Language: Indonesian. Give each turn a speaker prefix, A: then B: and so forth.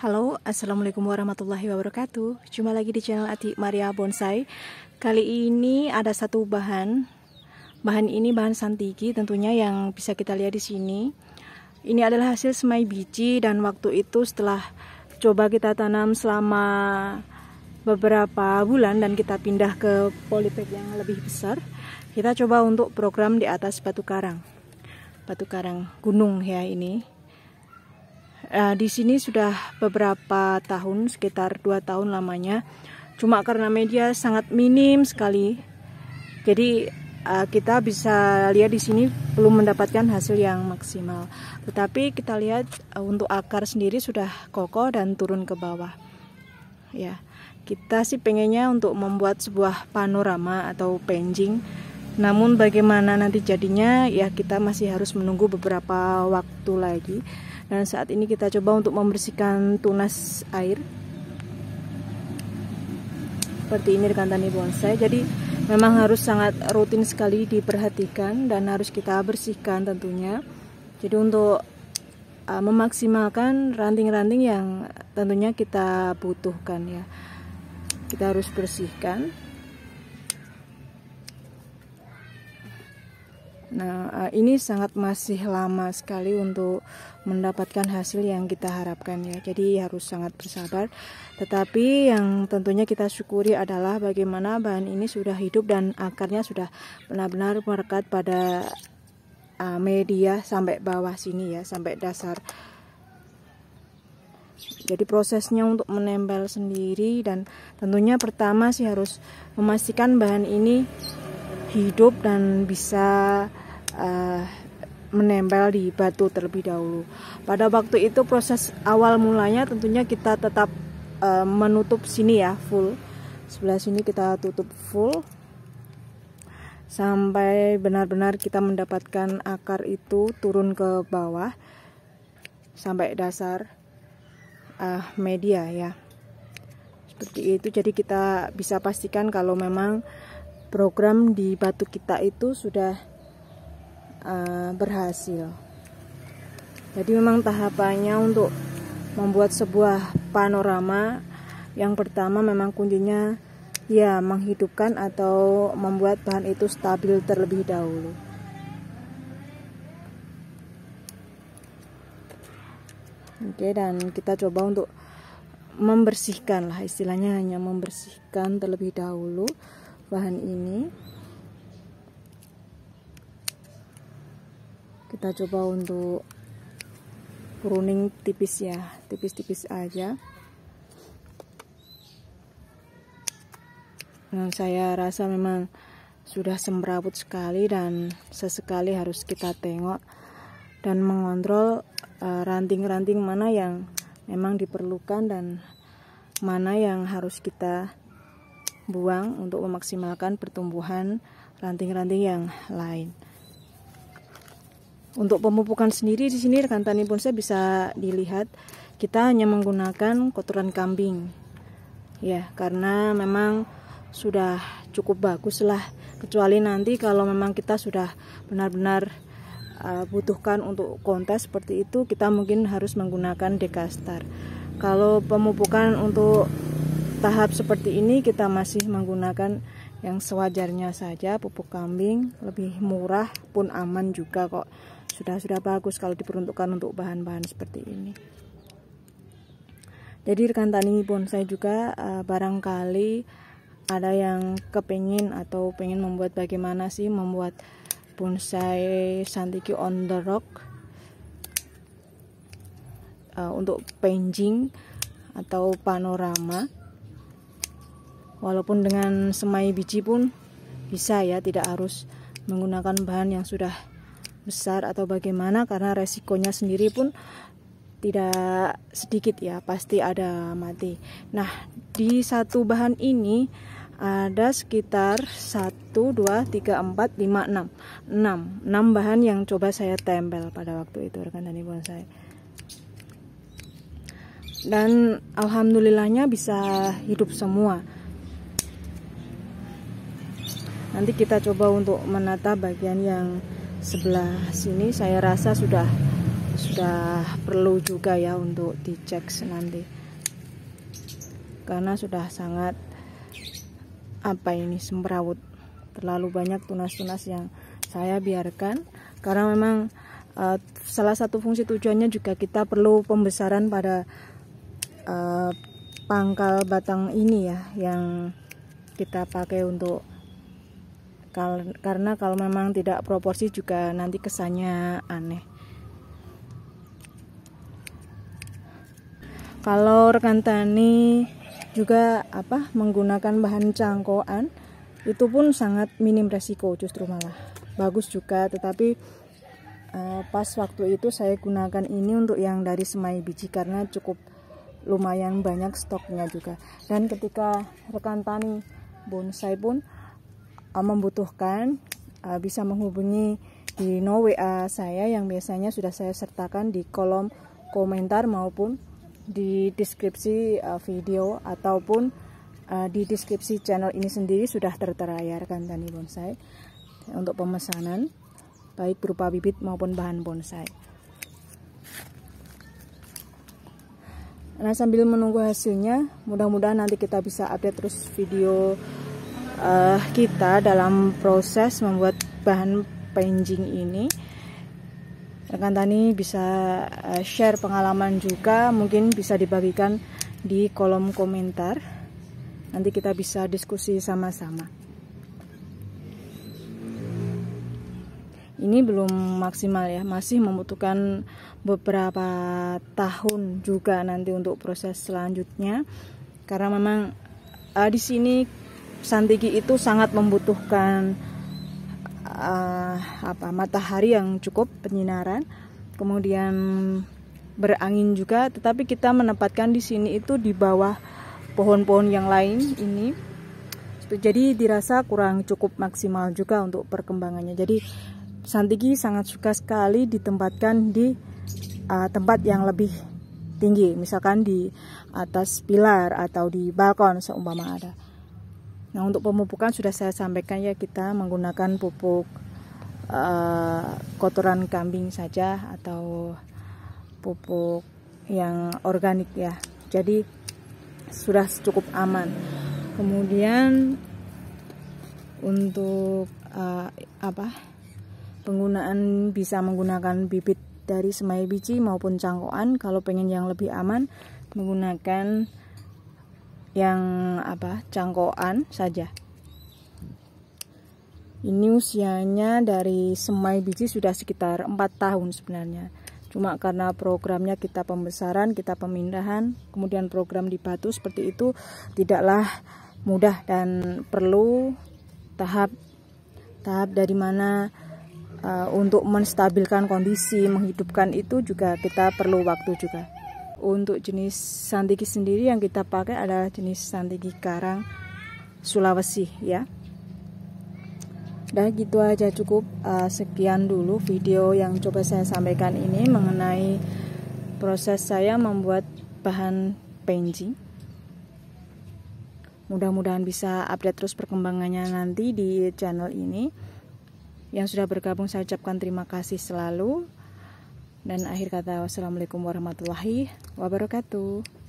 A: Halo, assalamualaikum warahmatullahi wabarakatuh. Jumpa lagi di channel Ati Maria Bonsai. Kali ini ada satu bahan ini bahan santiki tentunya yang bisa kita lihat di sini. Ini adalah hasil semai biji, dan waktu itu setelah coba kita tanam selama beberapa bulan dan kita pindah ke polybag yang lebih besar, kita coba untuk program di atas batu karang gunung ya ini. Di sini sudah beberapa tahun, sekitar 2 tahun lamanya. Cuma karena media sangat minim sekali, jadi kita bisa lihat di sini belum mendapatkan hasil yang maksimal. Tetapi kita lihat untuk akar sendiri sudah kokoh dan turun ke bawah. Ya, kita sih pengennya untuk membuat sebuah panorama atau pancing. Namun bagaimana nanti jadinya ya kita masih harus menunggu beberapa waktu lagi. Dan saat ini kita coba untuk membersihkan tunas air seperti ini rekan tani bonsai. Jadi memang harus sangat rutin sekali diperhatikan dan harus kita bersihkan tentunya. Jadi untuk memaksimalkan ranting-ranting yang tentunya kita butuhkan ya, kita harus bersihkan. Nah, ini sangat masih lama sekali untuk mendapatkan hasil yang kita harapkan ya. Jadi harus sangat bersabar. Tetapi yang tentunya kita syukuri adalah bagaimana bahan ini sudah hidup dan akarnya sudah benar-benar merekat pada media sampai bawah sini ya, sampai dasar. Jadi prosesnya untuk menempel sendiri, dan tentunya pertama sih harus memastikan bahan ini hidup dan bisa menempel di batu terlebih dahulu. Pada waktu itu proses awal mulanya tentunya kita tetap menutup sini ya full, sebelah sini kita tutup full sampai benar-benar kita mendapatkan akar itu turun ke bawah sampai dasar media ya, seperti itu. Jadi kita bisa pastikan kalau memang program di batu kita itu sudah berhasil. Jadi memang tahapannya untuk membuat sebuah panorama, yang pertama memang kuncinya ya menghidupkan atau membuat bahan itu stabil terlebih dahulu. Oke, dan kita coba untuk membersihkan lah, istilahnya hanya membersihkan terlebih dahulu bahan ini. Kita coba untuk pruning tipis ya, tipis-tipis aja. Nah, saya rasa memang sudah semrawut sekali, dan sesekali harus kita tengok dan mengontrol ranting-ranting mana yang memang diperlukan dan mana yang harus kita buang untuk memaksimalkan pertumbuhan ranting-ranting yang lain. Untuk pemupukan sendiri di sini rekan tani bonsai bisa dilihat kita hanya menggunakan kotoran kambing ya, karena memang sudah cukup bagus lah. Kecuali nanti kalau memang kita sudah benar-benar butuhkan untuk kontes seperti itu, kita mungkin harus menggunakan dekastar. Kalau pemupukan untuk tahap seperti ini kita masih menggunakan yang sewajarnya saja, pupuk kambing, lebih murah pun aman juga kok. Sudah bagus kalau diperuntukkan untuk bahan-bahan seperti ini. Jadi rekan tani bonsai juga barangkali ada yang kepingin atau pengen membuat bagaimana sih membuat bonsai santiki on the rock untuk pancing atau panorama. Walaupun dengan semai biji pun bisa ya, tidak harus menggunakan bahan yang sudah besar atau bagaimana, karena resikonya sendiri pun tidak sedikit ya, pasti ada mati. Nah, di satu bahan ini ada sekitar 1, 2, 3, 4, 5, 6 bahan yang coba saya tempel pada waktu itu rekan tani bonsai. Dan alhamdulillahnya bisa hidup semua. Nanti kita coba untuk menata bagian yang sebelah sini. Saya rasa sudah sudah perlu juga ya untuk dicek nanti, karena sudah sangat semrawut, terlalu banyak tunas-tunas yang saya biarkan, karena memang salah satu fungsi tujuannya juga kita perlu pembesaran pada pangkal batang ini ya, yang kita pakai untuk karena kalau memang tidak proporsi juga nanti kesannya aneh. Kalau rekan tani juga menggunakan bahan cangkokan, itu pun sangat minim resiko, justru malah bagus juga. Tetapi pas waktu itu saya gunakan ini untuk yang dari semai biji karena cukup lumayan banyak stoknya juga. Dan ketika rekan tani bonsai pun membutuhkan, bisa menghubungi di WA saya yang biasanya sudah saya sertakan di kolom komentar maupun di deskripsi video, ataupun di deskripsi channel ini sendiri sudah tertera ya rekan tani bonsai untuk pemesanan baik berupa bibit maupun bahan bonsai. Nah, sambil menunggu hasilnya, mudah-mudahan nanti kita bisa update terus video kita dalam proses membuat bahan packaging ini. Rekan tani bisa share pengalaman juga, mungkin bisa dibagikan di kolom komentar. Nanti kita bisa diskusi sama-sama. Ini belum maksimal ya, masih membutuhkan beberapa tahun juga nanti untuk proses selanjutnya, karena memang di sini Santiki itu sangat membutuhkan matahari yang cukup, penyinaran, kemudian berangin juga. Tetapi kita menempatkan di sini itu di bawah pohon-pohon yang lain ini, jadi dirasa kurang cukup maksimal juga untuk perkembangannya. Jadi Santiki sangat suka sekali ditempatkan di tempat yang lebih tinggi, misalkan di atas pilar atau di balkon seumpama ada. Nah, untuk pemupukan sudah saya sampaikan ya, kita menggunakan pupuk kotoran kambing saja atau pupuk yang organik ya. Jadi sudah cukup aman. Kemudian untuk penggunaan, bisa menggunakan bibit dari semai biji maupun cangkokan. Kalau pengen yang lebih aman, menggunakan yang cangkokan saja. Ini usianya dari semai biji sudah sekitar 4 tahun sebenarnya. Cuma karena programnya kita pembesaran, kita pemindahan, kemudian program di batu seperti itu tidaklah mudah dan perlu tahap dari mana untuk menstabilkan kondisi, menghidupkan itu juga kita perlu waktu juga. Untuk jenis Santiki sendiri yang kita pakai adalah jenis Santiki Karang Sulawesi ya. Dan gitu aja, cukup sekian dulu video yang coba saya sampaikan ini mengenai proses saya membuat bahan packaging. Mudah-mudahan bisa update terus perkembangannya nanti di channel ini. Yang sudah bergabung saya ucapkan terima kasih selalu. Dan akhir kata, wassalamualaikum warahmatullahi wabarakatuh.